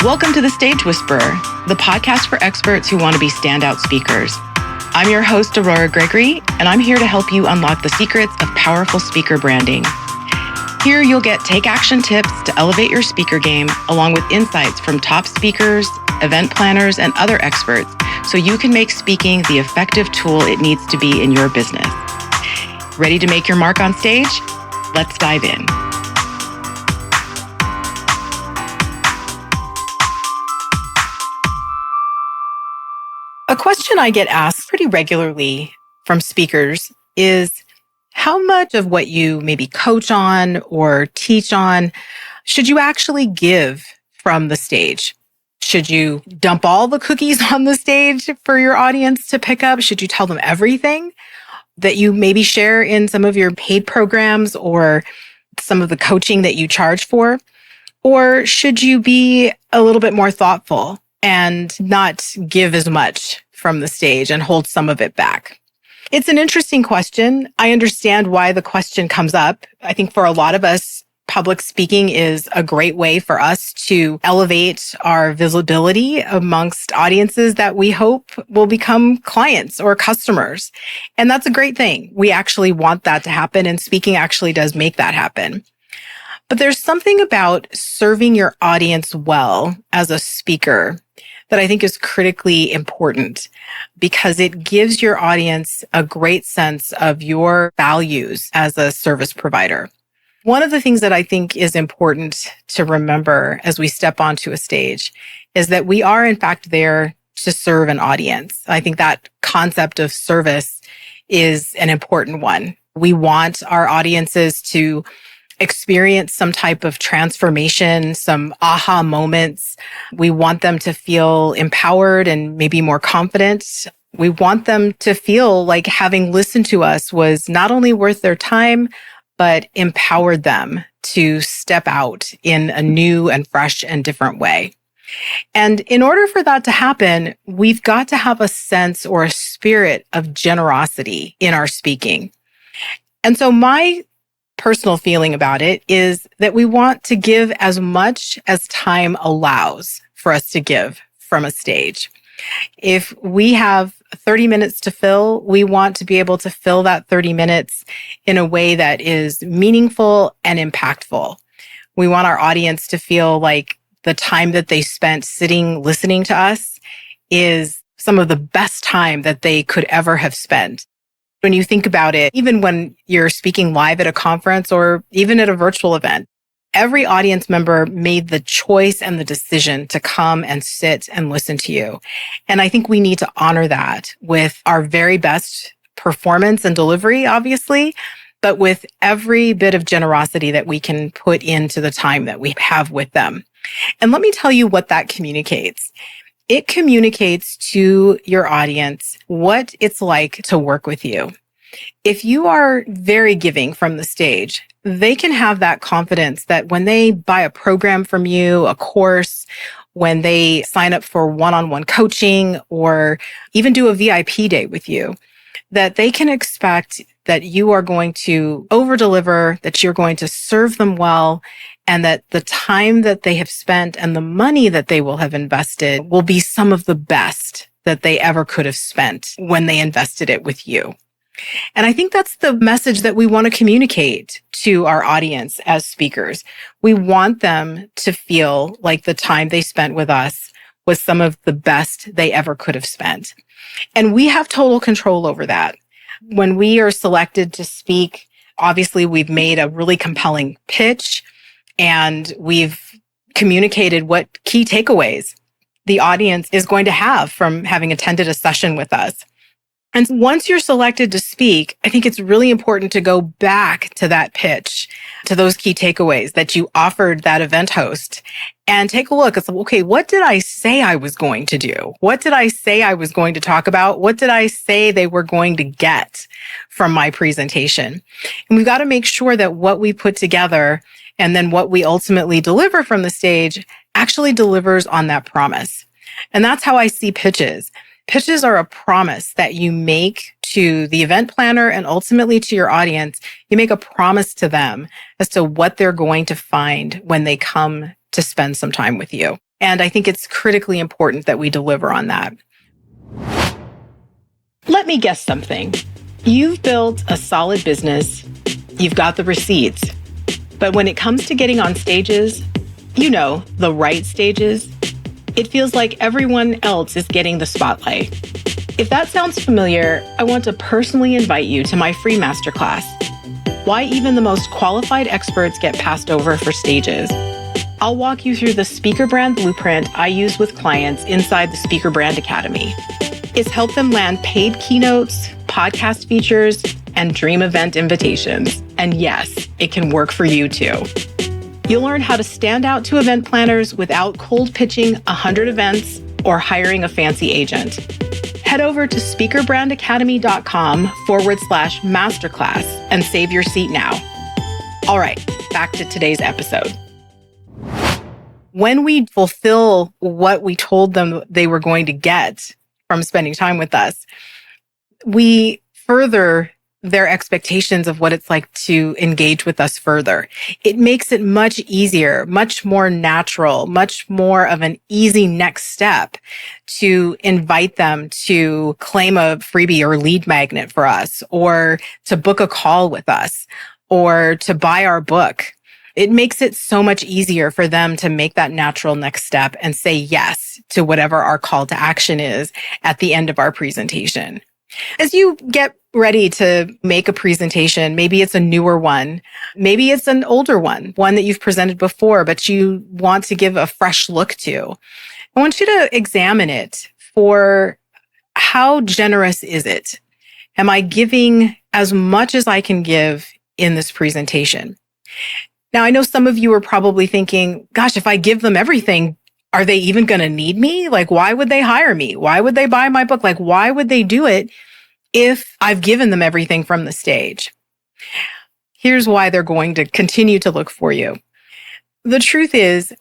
Welcome to The Stage Whisperer, the podcast for experts who want to be standout speakers. I'm your host, Aurora Gregory, and I'm here to help you unlock the secrets of powerful speaker branding. Here you'll get take-action tips to elevate your speaker game, along with insights from top speakers, event planners, and other experts, so you can make speaking the effective tool it needs to be in your business. Ready to make your mark on stage? Let's dive in. A question I get asked pretty regularly from speakers is how much of what you maybe coach on or teach on should you actually give from the stage? Should you dump all the cookies on the stage for your audience to pick up? Should you tell them everything that you maybe share in some of your paid programs or some of the coaching that you charge for? Or should you be a little bit more thoughtful and not give as much from the stage and hold some of it back? It's an interesting question. I understand why the question comes up. I think for a lot of us, public speaking is a great way for us to elevate our visibility amongst audiences that we hope will become clients or customers. And that's a great thing. We actually want that to happen, and speaking actually does make that happen. But there's something about serving your audience well as a speaker that I think is critically important, because it gives your audience a great sense of your values as a service provider. One of the things that I think is important to remember as we step onto a stage is that we are in fact there to serve an audience. I think that concept of service is an important one. We want our audiences to experience some type of transformation, some aha moments. We want them to feel empowered and maybe more confident. We want them to feel like having listened to us was not only worth their time, but empowered them to step out in a new and fresh and different way. And in order for that to happen, we've got to have a sense or a spirit of generosity in our speaking. And so my personal feeling about it is that we want to give as much as time allows for us to give from a stage. If we have 30 minutes to fill, we want to be able to fill that 30 minutes in a way that is meaningful and impactful. We want our audience to feel like the time that they spent sitting listening to us is some of the best time that they could ever have spent. When you think about it, even when you're speaking live at a conference or even at a virtual event, every audience member made the choice and the decision to come and sit and listen to you. And I think we need to honor that with our very best performance and delivery, obviously, but with every bit of generosity that we can put into the time that we have with them. And let me tell you what that communicates. It communicates to your audience what it's like to work with you. If you are very giving from the stage, they can have that confidence that when they buy a program from you, a course, when they sign up for one-on-one coaching or even do a VIP day with you, that they can expect that you are going to over-deliver, that you're going to serve them well, and that the time that they have spent and the money that they will have invested will be some of the best that they ever could have spent when they invested it with you. And I think that's the message that we want to communicate to our audience as speakers. We want them to feel like the time they spent with us was some of the best they ever could have spent. And we have total control over that. When we are selected to speak, obviously we've made a really compelling pitch and we've communicated what key takeaways the audience is going to have from having attended a session with us. And once you're selected to speak, I think it's really important to go back to that pitch, to those key takeaways that you offered that event host, and take a look. It's like, okay, what did I say I was going to do? What did I say I was going to talk about? What did I say they were going to get from my presentation? And we've got to make sure that what we put together and then what we ultimately deliver from the stage actually delivers on that promise. And that's how I see pitches. Pitches are a promise that you make to the event planner and ultimately to your audience. You make a promise to them as to what they're going to find when they come to spend some time with you. And I think it's critically important that we deliver on that. Let me guess something. You've built a solid business. You've got the receipts. But when it comes to getting on stages, the right stages, it feels like everyone else is getting the spotlight. If that sounds familiar, I want to personally invite you to my free masterclass, Why Even the Most Qualified Experts Get Passed Over for Stages. I'll walk you through the speaker brand blueprint I use with clients inside the Speaker Brand Academy. It's helped them land paid keynotes, podcast features, and dream event invitations. And yes, it can work for you too. You'll learn how to stand out to event planners without cold pitching 100 events or hiring a fancy agent. Head over to speakerbrandacademy.com/masterclass and save your seat now. All right, back to today's episode. When we fulfill what we told them they were going to get from spending time with us, we further their expectations of what it's like to engage with us further. It makes it much easier, much more natural, much more of an easy next step to invite them to claim a freebie or lead magnet for us, or to book a call with us, or to buy our book. It makes it so much easier for them to make that natural next step and say yes to whatever our call to action is at the end of our presentation. As you get ready to make a presentation, maybe it's a newer one, maybe it's an older one that you've presented before, but you want to give a fresh look to. I want you to examine it for how generous is it? Am I giving as much as I can give in this presentation? Now, I know some of you are probably thinking, gosh, if I give them everything, are they even going to need me? Like, why would they hire me? Why would they buy my book? Like, why would they do it if I've given them everything from the stage? Here's why they're going to continue to look for you. The truth is,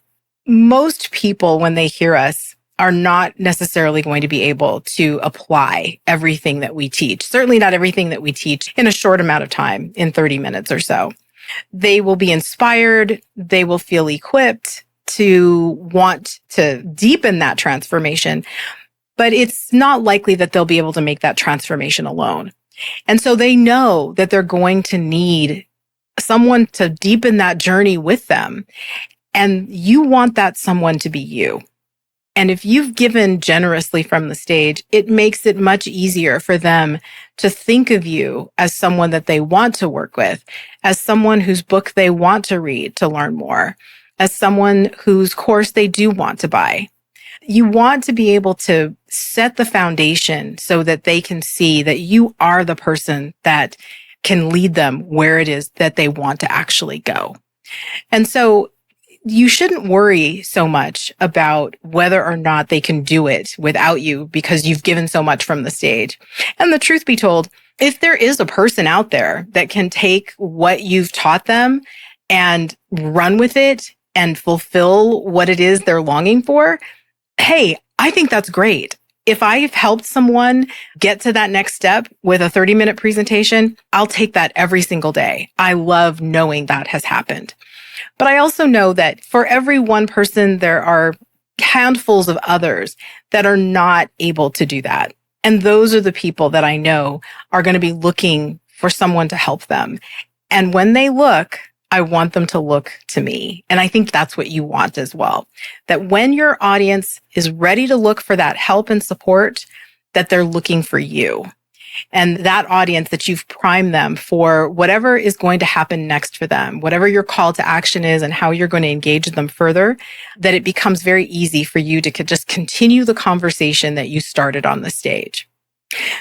most people, when they hear us, are not necessarily going to be able to apply everything that we teach. Certainly not everything that we teach in a short amount of time, in 30 minutes or so. They will be inspired. They will feel equipped to want to deepen that transformation, but it's not likely that they'll be able to make that transformation alone. And so they know that they're going to need someone to deepen that journey with them. And you want that someone to be you. And if you've given generously from the stage, it makes it much easier for them to think of you as someone that they want to work with, as someone whose book they want to read to learn more, as someone whose course they do want to buy. You want to be able to set the foundation so that they can see that you are the person that can lead them where it is that they want to actually go. And so you shouldn't worry so much about whether or not they can do it without you because you've given so much from the stage. And the truth be told, if there is a person out there that can take what you've taught them and run with it and fulfill what it is they're longing for, hey, I think that's great. If I've helped someone get to that next step with a 30-minute presentation, I'll take that every single day. I love knowing that has happened. But I also know that for every one person, there are handfuls of others that are not able to do that. And those are the people that I know are going to be looking for someone to help them. And when they look, I want them to look to me. And I think that's what you want as well. That when your audience is ready to look for that help and support, that they're looking for you. And that audience, that you've primed them for whatever is going to happen next for them, whatever your call to action is and how you're going to engage them further, that it becomes very easy for you to just continue the conversation that you started on the stage.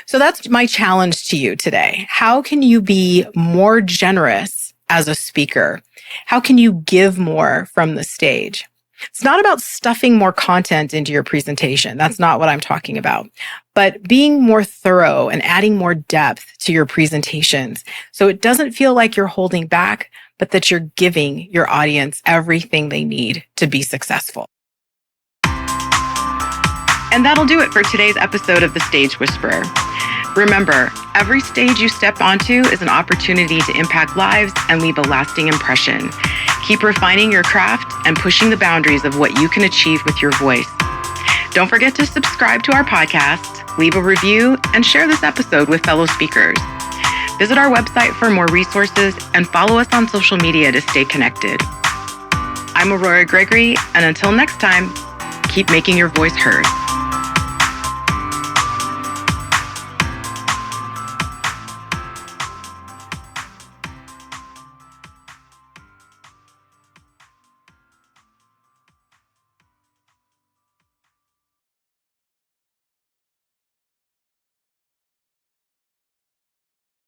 So that's my challenge to you today. How can you be more generous as a speaker? How can you give more from the stage? It's not about stuffing more content into your presentation. That's not what I'm talking about. But being more thorough and adding more depth to your presentations so it doesn't feel like you're holding back, but that you're giving your audience everything they need to be successful. And that'll do it for today's episode of The Stage Whisperer. Remember, every stage you step onto is an opportunity to impact lives and leave a lasting impression. Keep refining your craft and pushing the boundaries of what you can achieve with your voice. Don't forget to subscribe to our podcast, leave a review, and share this episode with fellow speakers. Visit our website for more resources and follow us on social media to stay connected. I'm Aurora Gregory, and until next time, keep making your voice heard.